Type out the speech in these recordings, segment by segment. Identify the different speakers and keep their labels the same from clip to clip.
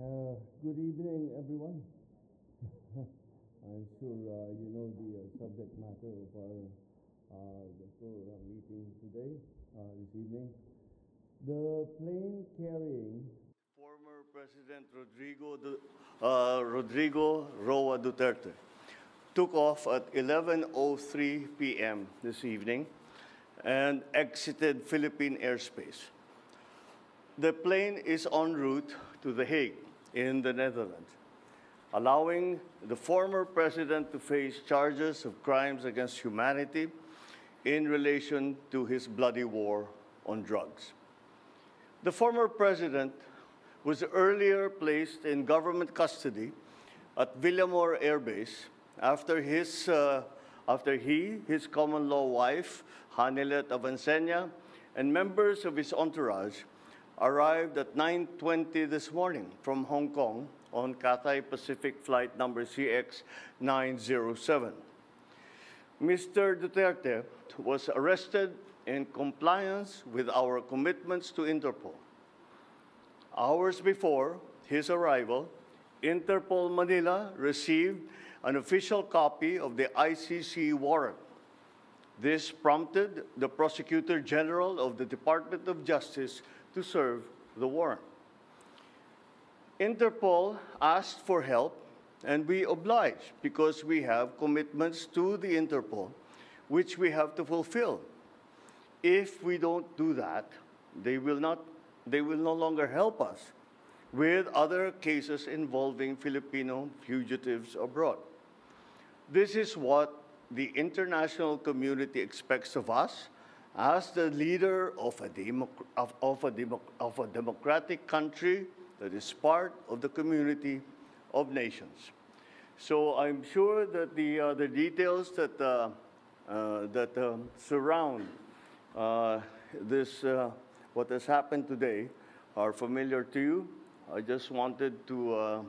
Speaker 1: Good evening, everyone. I'm sure you know the subject matter of our meeting today, this evening. The plane carrying former President Rodrigo Roa Duterte took off at 11:03 p.m. this evening and exited Philippine airspace. The plane is en route to The Hague in the Netherlands, allowing the former president to face charges of crimes against humanity in relation to his bloody war on drugs. The former president was earlier placed in government custody at Villamor Air Base after his common law wife, Hanilet Avancenia, and members of his entourage arrived at 9:20 this morning from Hong Kong on Cathay Pacific flight number CX-907. Mr. Duterte was arrested in compliance with our commitments to Interpol. Hours before his arrival, Interpol Manila received an official copy of the ICC warrant. This prompted the Prosecutor General of the Department of Justice to serve the warrant. Interpol asked for help, and we obliged because we have commitments to the Interpol, which we have to fulfill. If we don't do that, they will no longer help us with other cases involving Filipino fugitives abroad. This is what the international community expects of us as the leader of a democratic country that is part of the community of nations. So I'm sure that the details that surround what has happened today are familiar to you. I just wanted to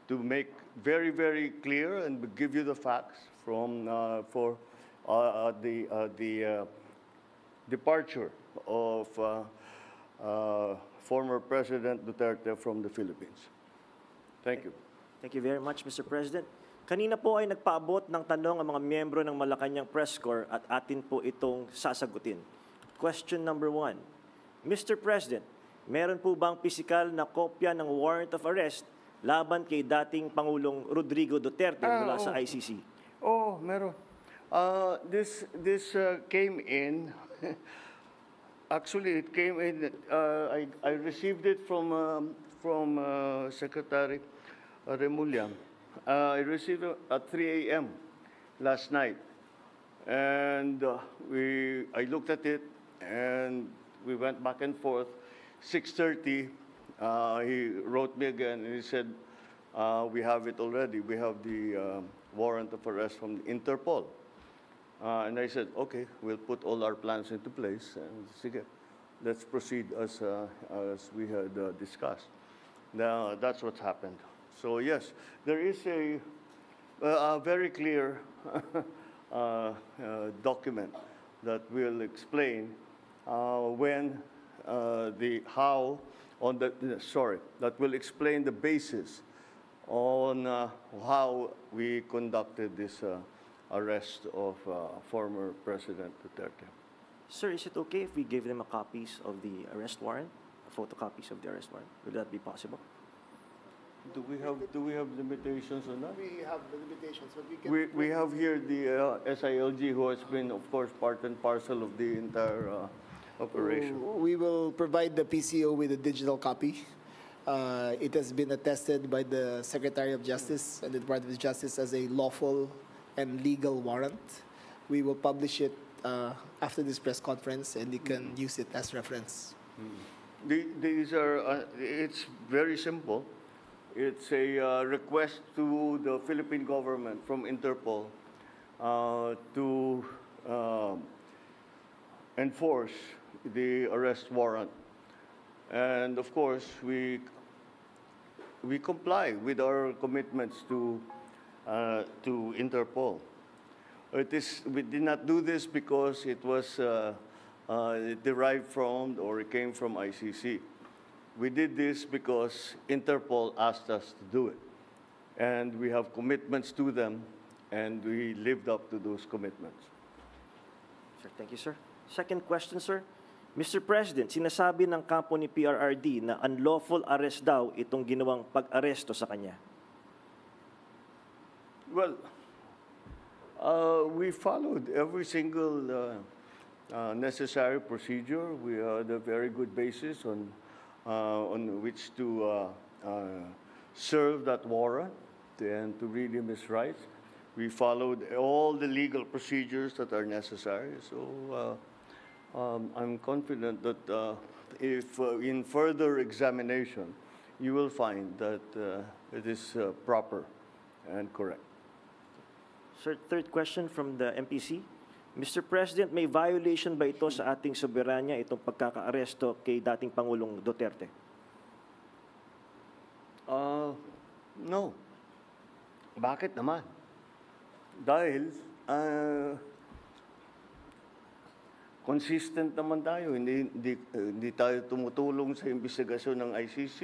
Speaker 1: make very, very clear and give you the facts for the departure of former President Duterte from the Philippines. Thank you.
Speaker 2: Thank you very much, Mr. President. Kanina po ay nagpaabot ng tanong ang mga miyembro ng Malacanang Press Corps at atin po itong sasagutin. Question number 1. Mr. President, meron po bang pisikal na kopya ng warrant of arrest laban kay dating Pangulong Rodrigo Duterte mula sa ICC?
Speaker 1: Meron. This came in. Actually, it came in. I received it from Secretary Remulla. I received it at 3 a.m. last night, and I looked at it, and we went back and forth. 6:30, he wrote me again, and he said, "We have it already. We have the warrant of arrest from Interpol." And I said, "Okay, we'll put all our plans into place, and sige, let's proceed as we had discussed." Now that's what happened. So yes, there is a very clear document that will explain that will explain the basis on how we conducted this arrest of former President Duterte.
Speaker 2: Sir, is it okay if we give them copies of the arrest warrant, photocopies of the arrest warrant? Will that be possible?
Speaker 1: Do we have limitations on that?
Speaker 3: We have the limitations, but
Speaker 1: we have here the SILG, who has been, of course, part and parcel of the entire operation.
Speaker 3: We will provide the PCO with a digital copy. It has been attested by the Secretary of Justice and the Department of Justice as a lawful and legal warrant. We will publish it after this press conference, and you can use it as reference.
Speaker 1: These are, it's very simple. It's a request to the Philippine government from Interpol to enforce the arrest warrant. And of course, we comply with our commitments to Interpol. We did not do this because it was derived from or it came from ICC. we did this because Interpol asked us to do it. And we have commitments to them, and we lived up to those commitments.
Speaker 2: Sir, thank you, sir. Second question, sir. Mr. President, sinasabi ng kampo ni PRRD na unlawful arrest daw itong ginawang pag-aresto sa kanya.
Speaker 1: Well, we followed every single necessary procedure. We had a very good basis on which to serve that warrant and to read him his rights. We followed all the legal procedures that are necessary. So I'm confident that if in further examination, you will find that it is proper and correct.
Speaker 2: Sir, third question from the MPC. Mr. President, may violation ba ito sa ating soberanya, itong pagkaka-aresto kay dating Pangulong Duterte?
Speaker 1: No. Bakit naman? Dahil consistent naman tayo. Hindi tayo tumutulong sa investigasyon ng ICC.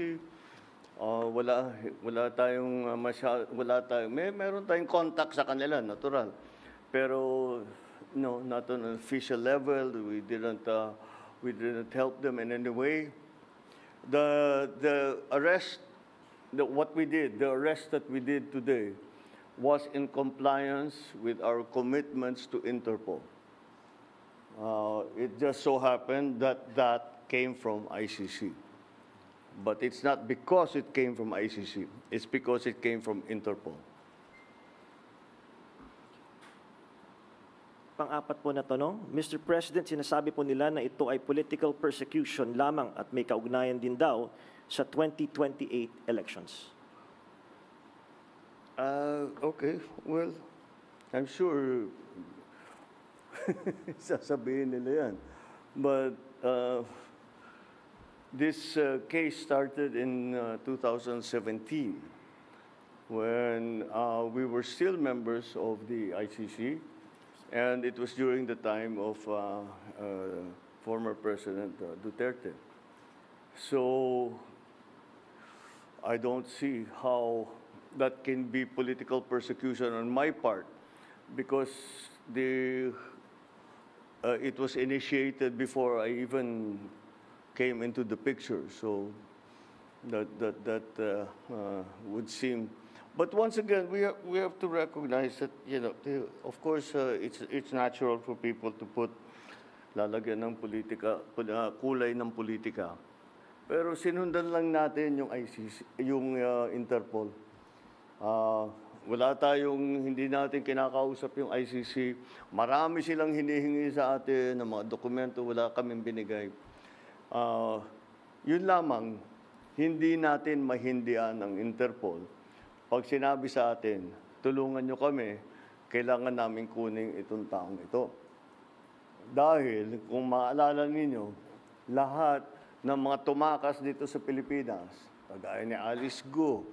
Speaker 1: Meron tayong contact sa kanila, natural. Pero no, not on an official level. We didn't help them in any way. The arrest that we did today was in compliance with our commitments to Interpol. It just so happened that came from ICC. But it's not because it came from ICC. It's because it came from Interpol.
Speaker 2: Pang-apat po na tanong, Mr. President, sinasabi po nila na ito ay political persecution lamang at may kaugnayan din daw sa 2028 elections.
Speaker 1: Okay, well, I'm sure sasabihin nila yan. But this case started in 2017 when we were still members of the ICC, and it was during the time of former President Duterte. So I don't see how that can be political persecution on my part, because it was initiated before I even came into the picture. So that would seem. But once again, we have to recognize that, you know, of course, it's natural for people to put lalagyan ng politika, kulay ng politika. Pero sinundan lang natin yung ICC, yung Interpol. Hindi natin kinakausap yung ICC. Marami silang hinihingi sa atin ng mga dokumento, wala kaming binigay. Yun lamang, hindi natin mahindian ang Interpol. Pag sinabi sa atin, tulungan nyo kami, kailangan namin kunin itong taong ito. Dahil, kung maalala ninyo, lahat ng mga tumakas dito sa Pilipinas, kagaya ni Alice Go,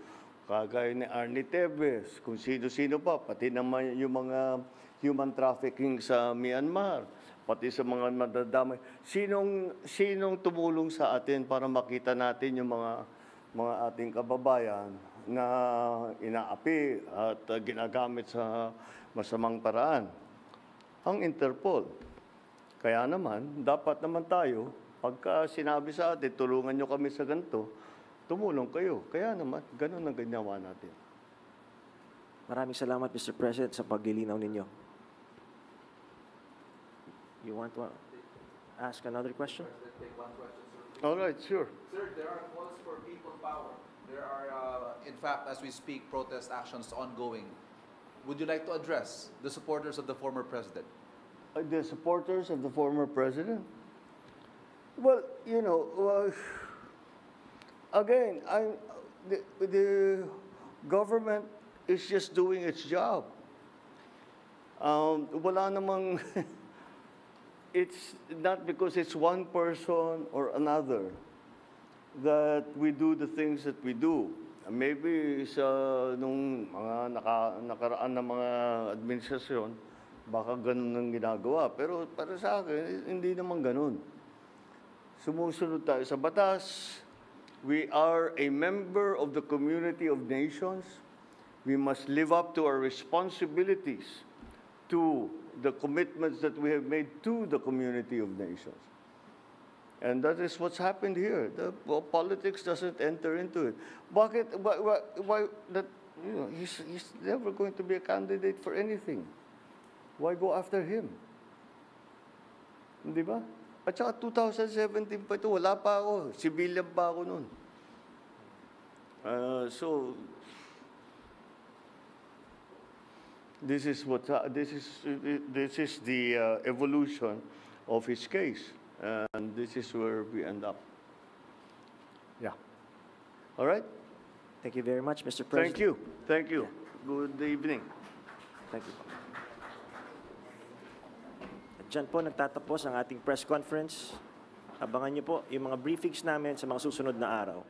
Speaker 1: kagaya ni Arnie Tevez, kung sino-sino pa, pati naman yung mga human trafficking sa Myanmar, pati sa mga madadamay. Sinong tumulong sa atin para makita natin yung mga ating kababayan na inaapi at ginagamit sa masamang paraan? Ang Interpol. Kaya naman, dapat naman tayo, pagka sinabi sa atin, tulungan nyo kami sa ganito, tumulong kayo. Kaya naman, ganun ang ginawa natin.
Speaker 2: Maraming salamat, Mr. President, sa paglilinaw ninyo. You want to ask another question?
Speaker 4: Take one question, sir.
Speaker 1: All right, sure.
Speaker 4: Sir, there are calls for people power. There are, in fact, as we speak, protest actions ongoing. Would you like to address the supporters of the former president?
Speaker 1: The supporters of the former president? Well, you know, again, the government is just doing its job. Wala namang, it's not because it's one person or another that we do the things that we do. Maybe nung mga nakaraan na mga administrasyon, baka ganun ang ginagawa. Pero para sa akin, hindi naman ganun. Sumusunod tayo sa batas, We are a member of the community of nations. We must live up to our responsibilities, to the commitments that we have made to the community of nations. And that is what's happened here. Politics doesn't enter into it. Bakit? Why that? You know, he's never going to be a candidate for anything. Why go after him? Di ba? At saka 2017 pa ito, wala pa ako. Civilian pa ako noon. So, this is the evolution of his case, and this is where we end up. Yeah. All right.
Speaker 2: Thank you very much, Mr. President.
Speaker 1: Thank you. Thank you. Good evening.
Speaker 2: Thank you. At dyan po nagtatapos ang ating press conference. Abangan niyo po yung mga briefings namin sa mga susunod na araw.